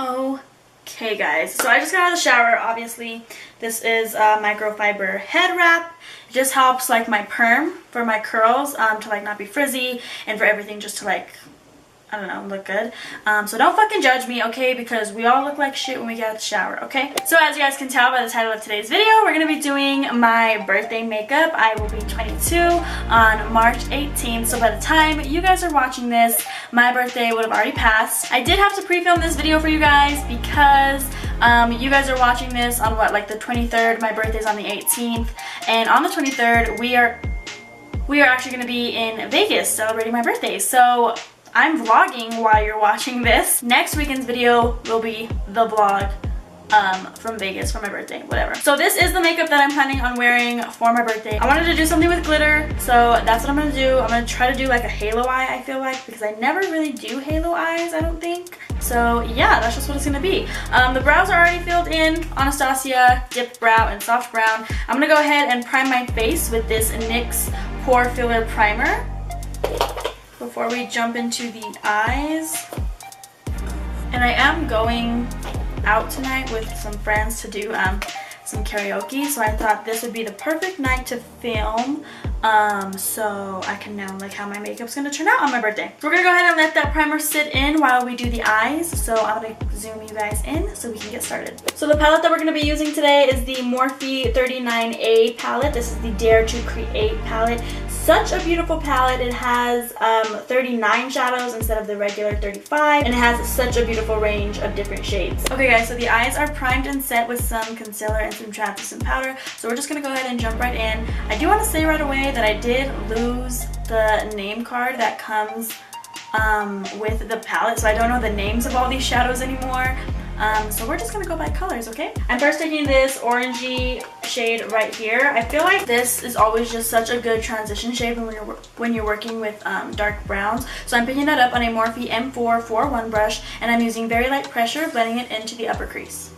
Okay guys, so I just got out of the shower. Obviously this is a microfiber head wrap. It just helps like my perm for my curls to like not be frizzy, and for everything just to like, I don't know, look good. So don't fucking judge me, okay? Because we all look like shit when we get out of the shower, okay? So as you guys can tell by the title of today's video, we're going to be doing my birthday makeup. I will be 22 on March 18th. So by the time you guys are watching this, my birthday would have already passed. I did have to pre-film this video for you guys because you guys are watching this on what, like the 23rd. My birthday's on the 18th. And on the 23rd, we are actually going to be in Vegas celebrating my birthday. So I'm vlogging while you're watching this. Next weekend's video will be the vlog from Vegas for my birthday, whatever. So this is the makeup that I'm planning on wearing for my birthday. I wanted to do something with glitter, so that's what I'm gonna do. I'm gonna try to do like a halo eye, I feel like, because I never really do halo eyes, I don't think. So yeah, that's just what it's gonna be. The brows are already filled in. Anastasia Dip Brow and Soft Brown. I'm gonna go ahead and prime my face with this NYX Pore Filler Primer before we jump into the eyes. And I am going out tonight with some friends to do some karaoke, so I thought this would be the perfect night to film so I can know like how my makeup's gonna turn out on my birthday. So we're gonna go ahead and let that primer sit in while we do the eyes. So I'm gonna zoom you guys in so we can get started. So the palette that we're gonna be using today is the Morphe 39A palette. This is the Dare to Create palette. Such a beautiful palette. It has 39 shadows instead of the regular 35, and it has such a beautiful range of different shades. Okay guys, so the eyes are primed and set with some concealer and some translucent powder, so we're just gonna go ahead and jump right in. I do want to say right away that I did lose the name card that comes with the palette, so I don't know the names of all these shadows anymore. So we're just gonna go by colors, okay? I'm first taking this orangey shade right here. I feel like this is always just such a good transition shade when you're working with dark browns. So I'm picking that up on a Morphe M441 brush, and I'm using very light pressure, blending it into the upper crease.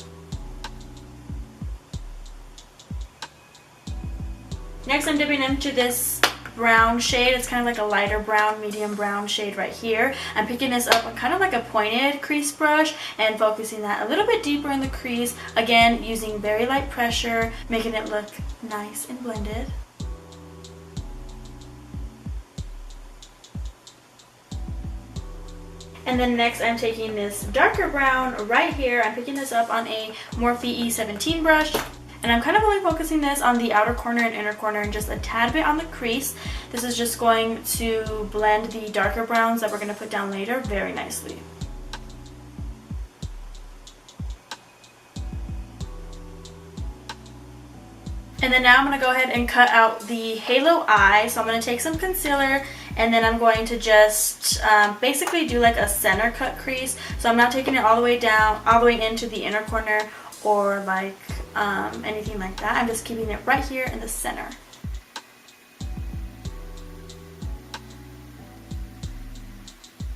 Next, I'm dipping into this brown shade. It's kind of like a lighter brown, medium brown shade right here. I'm picking this up on kind of like a pointed crease brush and focusing that a little bit deeper in the crease. Again, using very light pressure, making it look nice and blended. And then next I'm taking this darker brown right here. I'm picking this up on a Morphe E17 brush. And I'm kind of only focusing this on the outer corner and inner corner and just a tad bit on the crease. This is just going to blend the darker browns that we're going to put down later very nicely. And then now I'm going to go ahead and cut out the halo eye. So I'm going to take some concealer, and then I'm going to just basically do like a center cut crease. So I'm not taking it all the way down, all the way into the inner corner or like anything like that. I'm just keeping it right here in the center.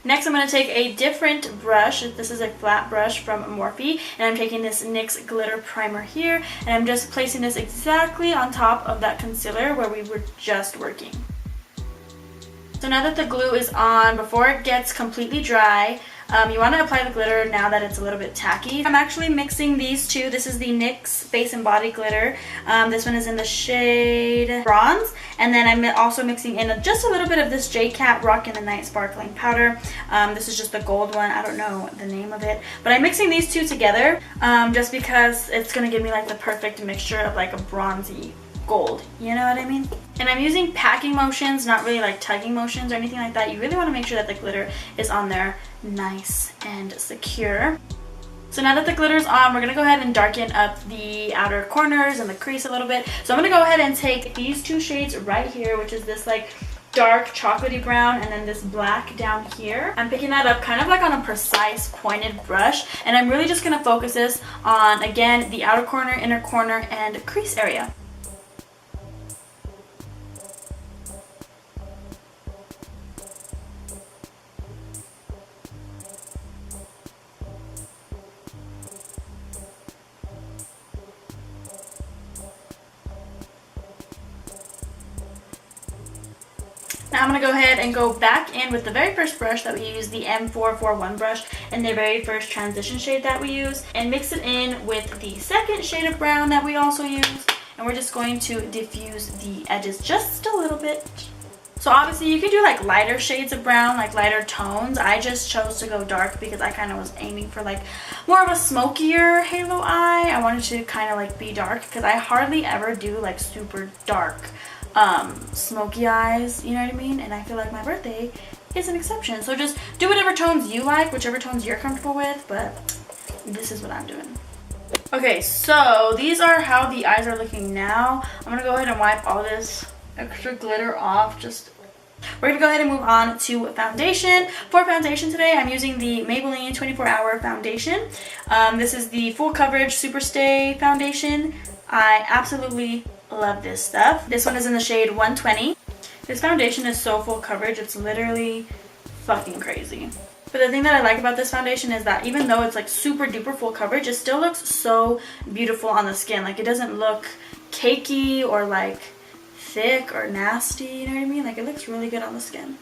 Next, I'm going to take a different brush. This is a flat brush from Morphe, and I'm taking this NYX Glitter Primer here, and I'm just placing this exactly on top of that concealer where we were just working. So now that the glue is on, before it gets completely dry, you want to apply the glitter now that it's a little bit tacky. I'm actually mixing these two. This is the NYX Face and Body Glitter. This one is in the shade Bronze. And then I'm also mixing in just a little bit of this JCat Rockin the Night Sparkling Powder. This is just the gold one. I don't know the name of it. But I'm mixing these two together just because it's going to give me like the perfect mixture of like a bronzy gold, you know what I mean? And I'm using packing motions, not really like tugging motions or anything like that. You really want to make sure that the glitter is on there nice and secure. So now that the glitter's on, we're going to go ahead and darken up the outer corners and the crease a little bit. So I'm going to go ahead and take these two shades right here, which is this like dark chocolatey brown, and then this black down here. I'm picking that up kind of like on a precise pointed brush, and I'm really just going to focus this on, again, the outer corner, inner corner, and crease area. Now I'm going to go ahead and go back in with the very first brush that we use, the M441 brush, and the very first transition shade that we use, and mix it in with the second shade of brown that we also use, and we're just going to diffuse the edges just a little bit. So obviously you could do like lighter shades of brown, like lighter tones. I just chose to go dark because I kind of was aiming for like more of a smokier halo eye. I wanted to kind of like be dark because I hardly ever do like super dark smoky eyes, you know what I mean? And I feel like my birthday is an exception. So just do whatever tones you like, whichever tones you're comfortable with, but this is what I'm doing. Okay, so these are how the eyes are looking now. I'm gonna go ahead and wipe all this extra glitter off. We're gonna go ahead and move on to foundation. For foundation today, I'm using the Maybelline 24-Hour Foundation. This is the full coverage Superstay foundation. I absolutely love this stuff. This one is in the shade 120. This foundation is so full coverage, it's literally fucking crazy. But the thing that I like about this foundation is that even though it's like super duper full coverage, it still looks so beautiful on the skin. Like it doesn't look cakey or like thick or nasty, you know what I mean? Like it looks really good on the skin.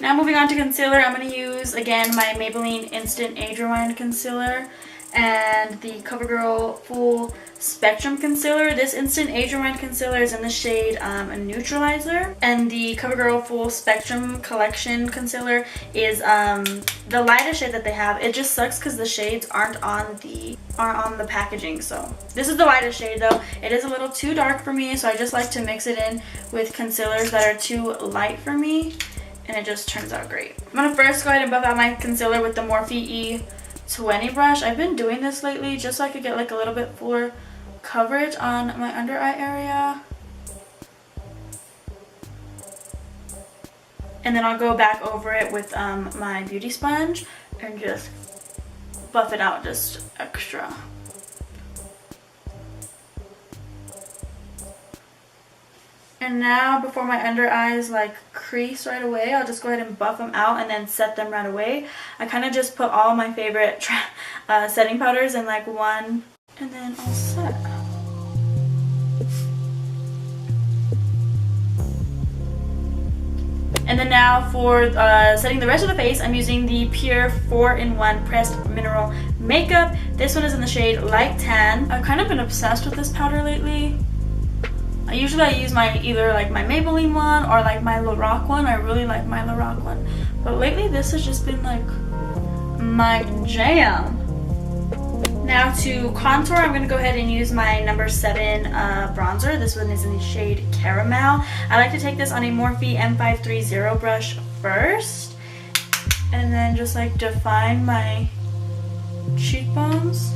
Now moving on to concealer, I'm going to use again my Maybelline Instant Age Rewind Concealer and the Covergirl Full Spectrum Concealer. This Instant Age Rewind Concealer is in the shade Neutralizer, and the Covergirl Full Spectrum Collection Concealer is the lightest shade that they have. It just sucks because the shades aren't on the packaging. So this is the lightest shade though. It is a little too dark for me, so I just like to mix it in with concealers that are too light for me, and it just turns out great. I'm gonna first go ahead and buff out my concealer with the Morphe E20 brush. I've been doing this lately just so I could get like a little bit fuller coverage on my under eye area. And then I'll go back over it with my beauty sponge and just buff it out just extra. And now before my under eyes like crease right away, I'll just go ahead and buff them out and then set them right away. I kind of just put all my favorite setting powders in like one, and then I'll set. And then now for setting the rest of the face, I'm using the Pure 4-in-1 Pressed Mineral Makeup. This one is in the shade Light Tan. I've kind of been obsessed with this powder lately. Usually I use either like my Maybelline one or like my Lorac one. I really like my Lorac one. But lately this has just been like my jam. Now to contour, I'm going to go ahead and use my No7 Bronzer. This one is in the shade Caramel. I like to take this on a Morphe M530 brush first, and then just like define my cheekbones.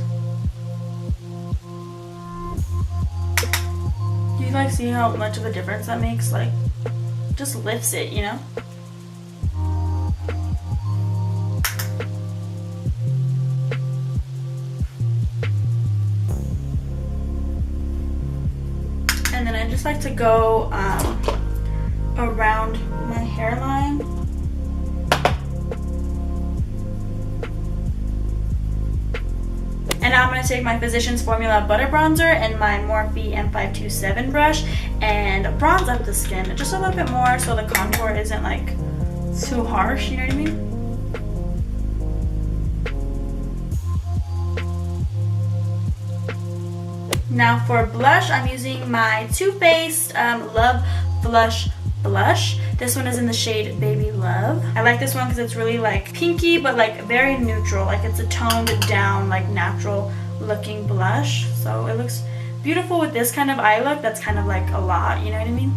You like see how much of a difference that makes? Like, just lifts it, you know? And then I just like to go around my hairline. And now I'm going to take my Physicians Formula Butter Bronzer and my Morphe M527 brush and bronze up the skin just a little bit more so the contour isn't like too harsh, you know what I mean? Now for blush, I'm using my Too Faced Love Blush Blush. This one is in the shade Baby Love. I like this one because it's really like pinky but like very neutral. Like it's a toned down like natural looking blush. So it looks beautiful with this kind of eye look that's kind of like a lot, you know what I mean?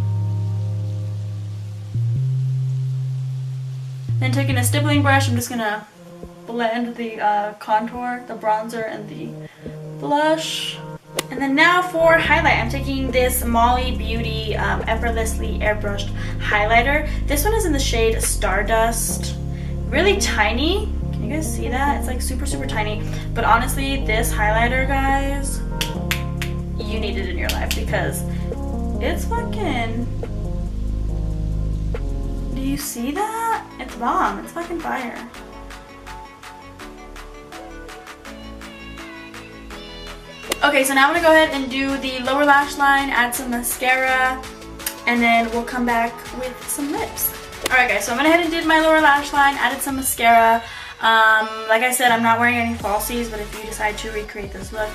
Then taking a stippling brush, I'm just gonna blend the contour, the bronzer, and the blush. And then now for highlight, I'm taking this Molly Beauty Effortlessly Airbrushed Highlighter. This one is in the shade Stardust. Really tiny. Can you guys see that? It's like super, super tiny. But honestly, this highlighter, guys, you need it in your life because it's fucking... Do you see that? It's bomb. It's fucking fire. Okay, so now I'm going to go ahead and do the lower lash line, add some mascara, and then we'll come back with some lips. Alright guys, so I went ahead and did my lower lash line, added some mascara. Like I said, I'm not wearing any falsies, but if you decide to recreate this look,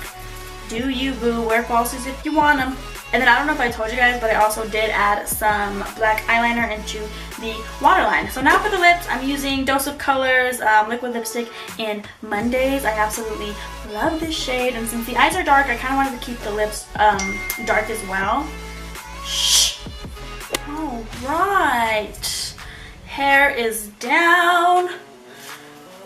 do you boo, wear falsies if you want them. And then I don't know if I told you guys, but I also did add some black eyeliner into the waterline. So now for the lips, I'm using Dose of Colors liquid lipstick in Mondaze. I absolutely love this shade, and since the eyes are dark, I kind of wanted to keep the lips dark as well. Shh. Alright. Hair is down.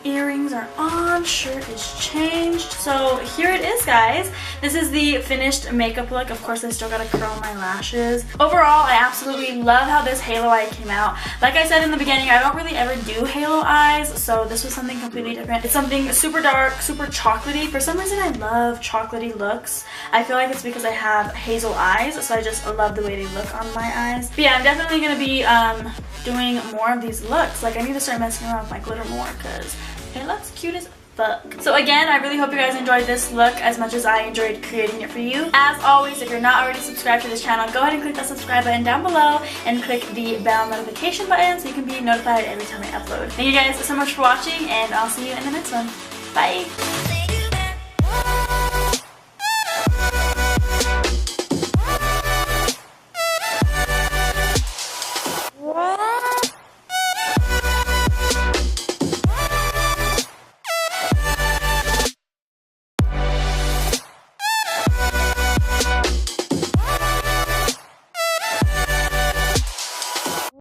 Earrings are on, shirt is changed. So here it is, guys. This is the finished makeup look. Of course, I still gotta curl my lashes. Overall, I absolutely love how this halo eye came out. Like I said in the beginning, I don't really ever do halo eyes, so this was something completely different. It's something super dark, super chocolatey. For some reason, I love chocolatey looks. I feel like it's because I have hazel eyes, so I just love the way they look on my eyes. But yeah, I'm definitely gonna be doing more of these looks. Like, I need to start messing around with my glitter more because it looks cute as fuck. So again, I really hope you guys enjoyed this look as much as I enjoyed creating it for you. As always, if you're not already subscribed to this channel, go ahead and click that subscribe button down below and click the bell notification button so you can be notified every time I upload. Thank you guys so much for watching, and I'll see you in the next one. Bye!